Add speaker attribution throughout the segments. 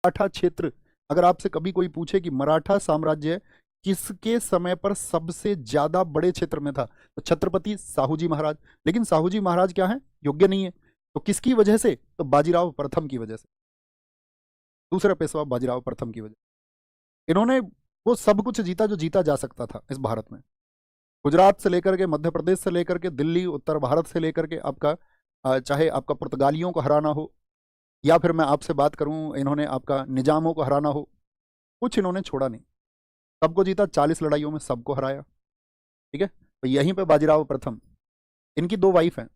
Speaker 1: मराठा क्षेत्र, अगर आपसे कभी कोई पूछे कि मराठा साम्राज्य किसके समय पर सबसे ज्यादा बड़े क्षेत्र में था, तो छत्रपति साहूजी महाराज। लेकिन साहूजी महाराज क्या है, योग्य नहीं है। तो किसकी वजह से, तो बाजीराव प्रथम की वजह से, दूसरा पेशवा बाजीराव प्रथम की वजह से। इन्होंने वो सब कुछ जीता जो जीता जा सकता था इस भारत में। गुजरात से लेकर के, मध्य प्रदेश से लेकर के, दिल्ली, उत्तर भारत से लेकर के आपका चाहे आपका पुर्तगालियों को हराना हो, या फिर मैं आपसे बात करूं इन्होंने आपका निजामों को हराना हो, कुछ इन्होंने छोड़ा नहीं। सबको जीता, 40 लड़ाइयों में सबको हराया। ठीक है, तो यहीं पे बाजीराव प्रथम। इनकी दो वाइफ हैं।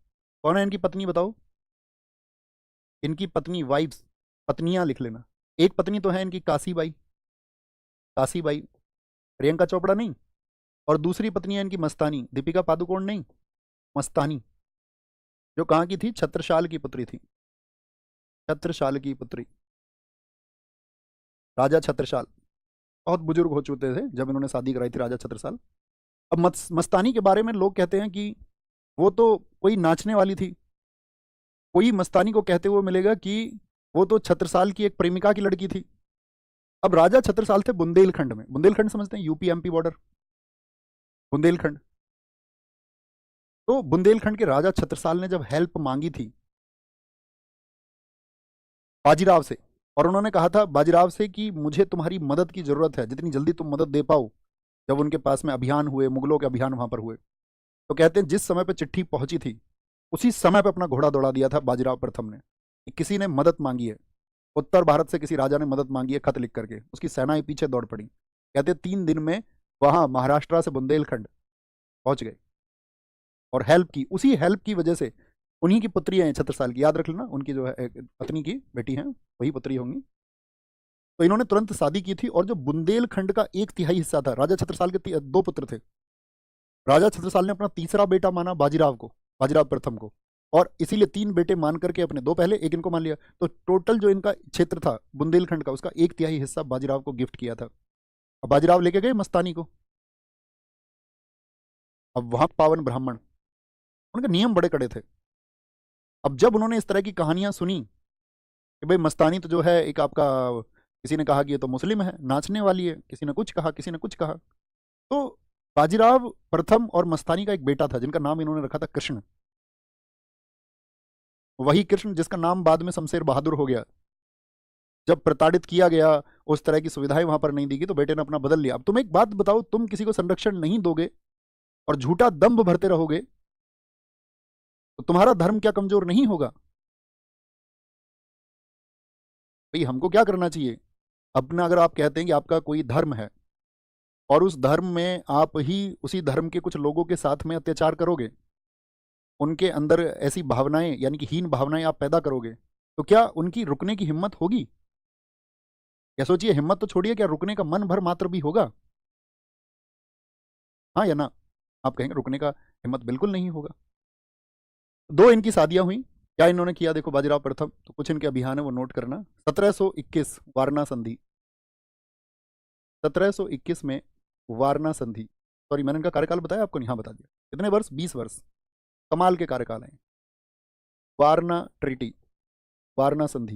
Speaker 1: कौन है इनकी पत्नी, बताओ। इनकी पत्नी, वाइफ्स, पत्नियां लिख लेना। एक पत्नी तो है इनकी काशीबाई, काशीबाई, प्रियंका चोपड़ा नहीं। और दूसरी पत्नी है इनकी मस्तानी, दीपिका पादुकोण नहीं, मस्तानी, जो कहाँ की थी, छत्रसाल की पुत्री थी। छत्रसाल की पुत्री, राजा छत्रसाल। बहुत बुजुर्ग हो चुके थे जब इन्होंने शादी कराई थी, राजा छत्रसाल। अब मस्तानी के बारे में लोग कहते हैं कि वो तो कोई नाचने वाली थी। कोई मस्तानी को कहते हुए मिलेगा कि वो तो छत्रसाल की एक प्रेमिका की लड़की थी। अब राजा छत्रसाल थे बुंदेलखंड में, बुंदेलखंड समझते हैं, यूपी एमपी बॉर्डर, बुंदेलखंड। तो बुंदेलखंड के राजा छत्रसाल ने जब हेल्प मांगी थी बाजीराव से, और उन्होंने कहा था बाजीराव से कि मुझे तुम्हारी मदद की जरूरत है, जितनी जल्दी तुम मदद दे पाओ। जब उनके पास में अभियान हुए, मुगलों के अभियान वहां पर हुए, तो कहते हैं जिस समय पे चिट्ठी पहुंची थी उसी समय पे अपना घोड़ा दौड़ा दिया था बाजीराव प्रथम ने, कि किसी ने मदद मांगी है, उत्तर भारत से किसी राजा ने मदद मांगी है, खत लिख करके उसकी सेनाएं पीछे दौड़ पड़ी। कहते 3 दिन में वहां महाराष्ट्र से बुंदेलखंड पहुंच गए और हेल्प की। उसी हेल्प की वजह से उन्हीं की पुत्री हैं छत्रसाल की, याद रख लेना, उनकी जो है पत्नी की बेटी हैं वही पुत्री होंगी। तो इन्होंने तुरंत शादी की थी। और जो बुंदेलखंड का 1/3 हिस्सा था, राजा छत्रसाल के 2 पुत्र थे। राजा छत्रसाल ने अपना तीसरा बेटा माना बाजीराव को, बाजीराव प्रथम को, और इसीलिए 3 बेटे मान करके अपने 2 पहले, एक इनको मान लिया। तो टोटल जो इनका क्षेत्र था बुंदेलखंड का, उसका 1/3 हिस्सा बाजीराव को गिफ्ट किया था। अब बाजीराव लेके गए मस्तानी को। अब वहां पावन ब्राह्मण, उनके नियम बड़े कड़े थे। अब जब उन्होंने इस तरह की कहानियां सुनी कि भाई मस्तानी तो जो है एक आपका, किसी ने कहा कि ये तो मुस्लिम है, नाचने वाली है, किसी ने कुछ कहा, किसी ने कुछ कहा। तो बाजीराव प्रथम और मस्तानी का एक बेटा था जिनका नाम इन्होंने रखा था कृष्ण। वही कृष्ण जिसका नाम बाद में शमशेर बहादुर हो गया। जब प्रताड़ित किया गया, उस तरह की सुविधाएं वहां पर नहीं दी गई, तो बेटे ने अपना बदल लिया। अब तुम एक बात बताओ, तुम किसी को संरक्षण नहीं दोगे और झूठा दंभ भरते रहोगे, तो तुम्हारा धर्म क्या कमजोर नहीं होगा? भाई हमको क्या करना चाहिए अपना? अगर आप कहते हैं कि आपका कोई धर्म है और उस धर्म में आप ही उसी धर्म के कुछ लोगों के साथ में अत्याचार करोगे, उनके अंदर ऐसी भावनाएं यानी कि हीन भावनाएं आप पैदा करोगे, तो क्या उनकी रुकने की हिम्मत होगी? या सोचिए, हिम्मत तो छोड़िए, क्या रुकने का मन भर मात्र भी होगा? हाँ या ना? आप कहेंगे रुकने का हिम्मत बिल्कुल नहीं होगा। 2 इनकी शादियां हुई। क्या इन्होंने किया देखो बाजीराव प्रथम, तो कुछ इनके अभियान है वो नोट करना। 1721 वारना संधि, 1721 में वारना संधि। सॉरी, मैंने इनका कार्यकाल बताया आपको? नहीं, हाँ बता दिया। कितने वर्ष? 20 वर्ष। कमाल के कार्यकाल हैं। वारना ट्रीटी, वारना संधि।